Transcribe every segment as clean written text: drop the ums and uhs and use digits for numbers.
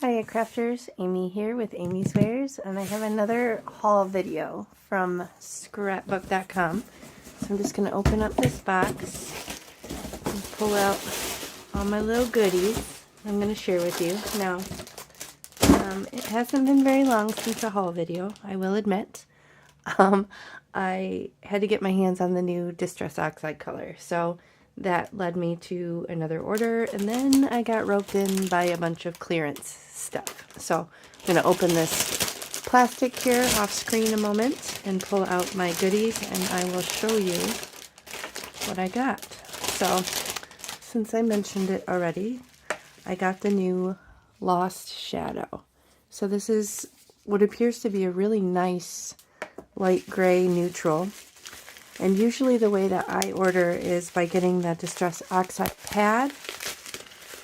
Hiya crafters, Amy here with Amy's Wares, and I have another haul video from Scrapbook.com. So I'm just going to open up this box and pull out all my little goodies I'm going to share with you. Now, it hasn't been very long since a haul video, I will admit. I had to get my hands on the new Distress Oxide Color, so that led me to another order, and then I got roped in by a bunch of clearance stuff. So I'm going to open this plastic here off screen a moment and pull out my goodies, and I will show you what I got. So since I mentioned it already, I got the new Lost Shadow. So this is what appears to be a really nice light gray neutral. And usually the way that I order is by getting the Distress Oxide pad,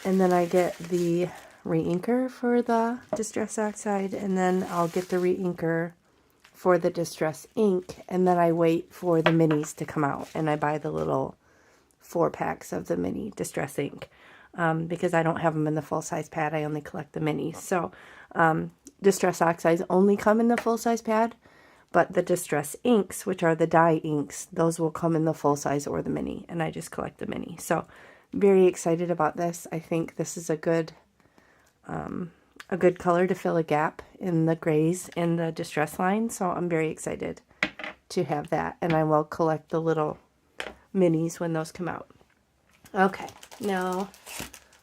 and then I get the re-inker for the Distress Oxide, and then I'll get the re-inker for the Distress ink, and then I wait for the minis to come out, and I buy the little 4-packs of the mini Distress ink, because I don't have them in the full-size pad. I only collect the minis. So Distress Oxides only come in the full-size pad, but the Distress inks, which are the dye inks, those will come in the full size or the mini, and I just collect the mini. So very excited about this. I think this is a good color to fill a gap in the grays in the Distress line. So I'm very excited to have that, and I will collect the little minis when those come out. Okay, now,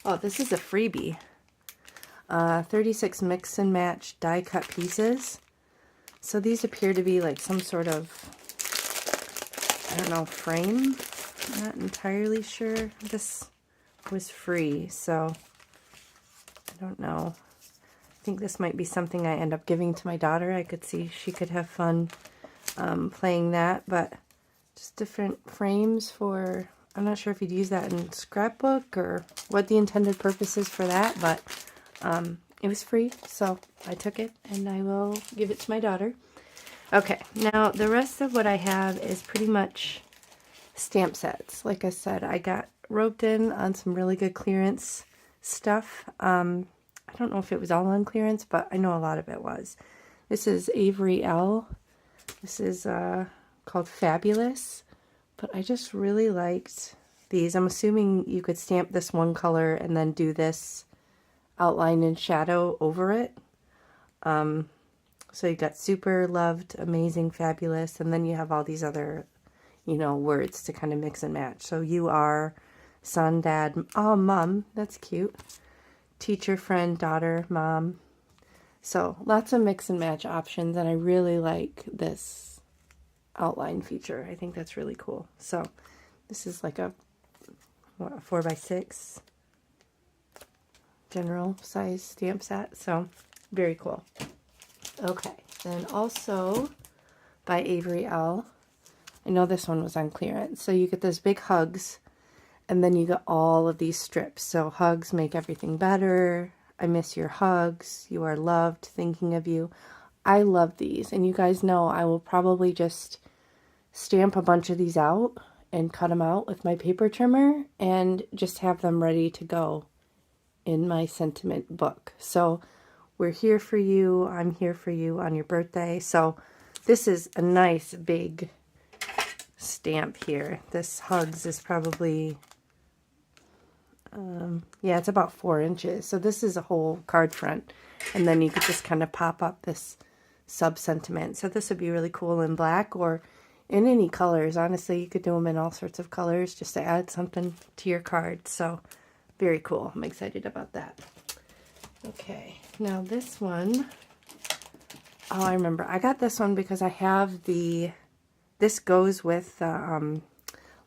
oh, this is a freebie. 36 mix and match die cut pieces. So these appear to be like some sort of, I don't know, frame. I'm not entirely sure. This was free, so I don't know. I think this might be something I end up giving to my daughter. I could see she could have fun playing that, but just different frames for, I'm not sure if you'd use that in Scrapbook or what the intended purpose is for that, but it was free, so I took it, and I will give it to my daughter. Okay, now the rest of what I have is pretty much stamp sets. Like I said, I got roped in on some really good clearance stuff. I don't know if it was all on clearance, but I know a lot of it was. This is Avery L. This is called Fabulous, but I just really liked these. I'm assuming you could stamp this one color and then do this outline and shadow over it. So you got super, loved, amazing, fabulous, and then you have all these other, you know, words to kind of mix and match. So you are, son, dad, oh, mom, that's cute. Teacher, friend, daughter, mom. So lots of mix and match options, and I really like this outline feature. I think that's really cool. So this is like a 4x6 general size stamp set, so very cool. Okay, then also by Avery L. I know this one was on clearance. So you get those big hugs, and then you get all of these strips. So hugs make everything better. I miss your hugs. You are loved. Thinking of you. I love these, and you guys know I will probably just stamp a bunch of these out and cut them out with my paper trimmer and just have them ready to go in my sentiment book. So we're here for you. I'm here for you on your birthday. So this is a nice big stamp here. This hugs is probably, yeah, it's about 4 inches. So this is a whole card front. And then you could just kind of pop up this sub-sentiment. So this would be really cool in black or in any colors. Honestly, you could do them in all sorts of colors just to add something to your card. So very cool. I'm excited about that. Okay, now this one, oh, I remember. I got this one because I have this goes with the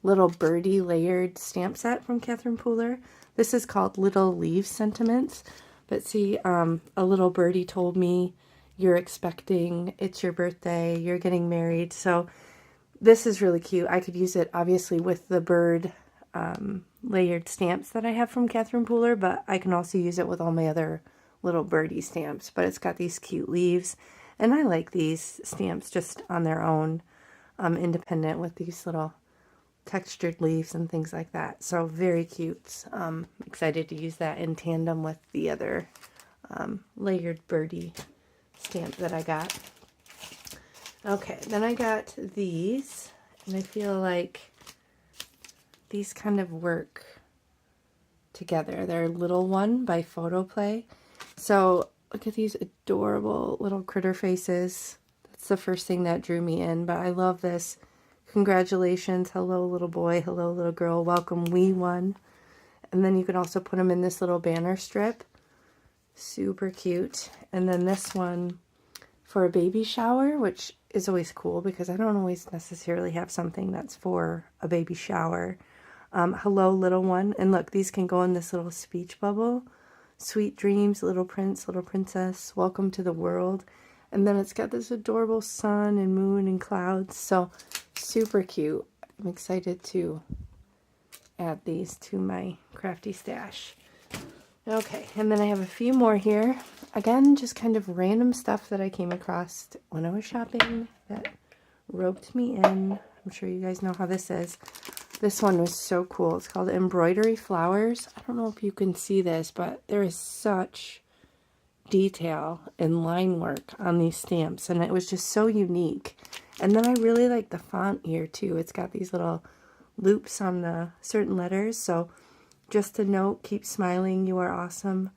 little birdie layered stamp set from Catherine Pooler. This is called Little Leaf Sentiments. But see, a little birdie told me, you're expecting, it's your birthday, you're getting married. So this is really cute. I could use it, obviously, with the bird layered stamps that I have from Catherine Pooler, but I can also use it with all my other little birdie stamps. But it's got these cute leaves, and I like these stamps just on their own, independent, with these little textured leaves and things like that. So very cute. Excited to use that in tandem with the other layered birdie stamp that I got. Okay, then I got these, and I feel like these kind of work together. They're Little One by Photoplay. So look at these adorable little critter faces. That's the first thing that drew me in, but I love this. Congratulations, hello little boy, hello little girl, welcome wee one. And then you can also put them in this little banner strip. Super cute. And then this one for a baby shower, which is always cool because I don't always necessarily have something that's for a baby shower. Hello little one. And look, these can go in this little speech bubble. Sweet dreams, little prince, little princess, welcome to the world. And then it's got this adorable sun and moon and clouds. So super cute. I'm excited to add these to my crafty stash. Okay, and then I have a few more here. Again, just kind of random stuff that I came across when I was shopping that roped me in. I'm sure you guys know how this is. This one was so cool. It's called Embroidery Flowers. I don't know if you can see this, but there is such detail and line work on these stamps, and it was just so unique. And then I really like the font here too. It's got these little loops on the certain letters. So just a note, keep smiling, you are awesome,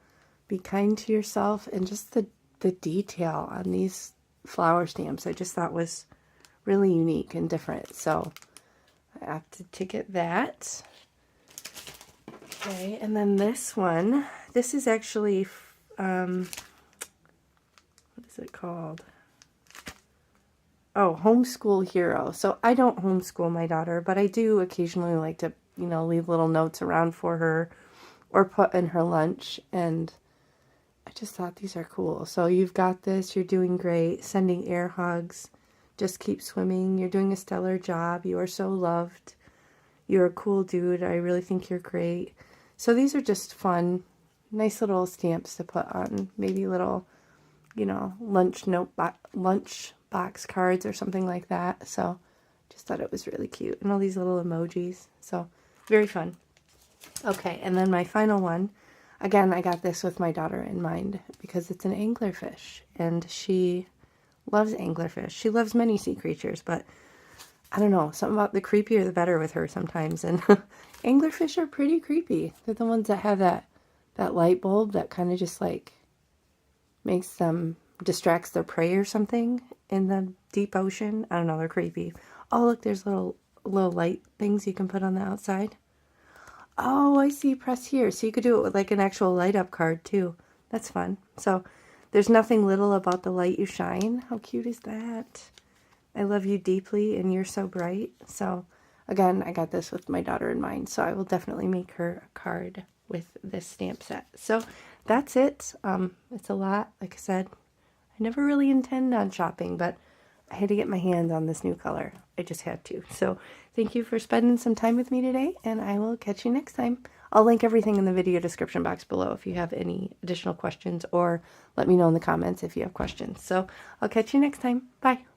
be kind to yourself, and just the detail on these flower stamps I just thought was really unique and different. So I opted to get that. Okay, and then this one, this is actually, what is it called? Oh, Homeschool Hero. So I don't homeschool my daughter, but I do occasionally like to, you know, leave little notes around for her or put in her lunch. And I just thought these are cool. So you've got this, you're doing great, sending air hugs, just keep swimming, you're doing a stellar job, you are so loved, you're a cool dude, I really think you're great. So these are just fun, nice little stamps to put on maybe little, you know, lunch box cards or something like that. So just thought it was really cute, and all these little emojis. So very fun. Okay, and then my final one, again, I got this with my daughter in mind because it's an anglerfish, and she loves anglerfish. She loves many sea creatures, but I don't know, something about the creepier the better with her sometimes. And anglerfish are pretty creepy. They're the ones that have that light bulb that kind of just like makes them, distracts their prey or something in the deep ocean. I don't know, they're creepy. Oh, look, there's little light things you can put on the outside. Oh, I see, press here. So you could do it with like an actual light up card too. That's fun. So there's nothing little about the light you shine. How cute is that? I love you deeply and you're so bright. So again, I got this with my daughter in mind. So I will definitely make her a card with this stamp set. So that's it. It's a lot. Like I said, I never really intend on shopping, but I had to get my hands on this new color. I just had to. So thank you for spending some time with me today, and I will catch you next time. I'll link everything in the video description box below if you have any additional questions, or let me know in the comments if you have questions. So I'll catch you next time. Bye.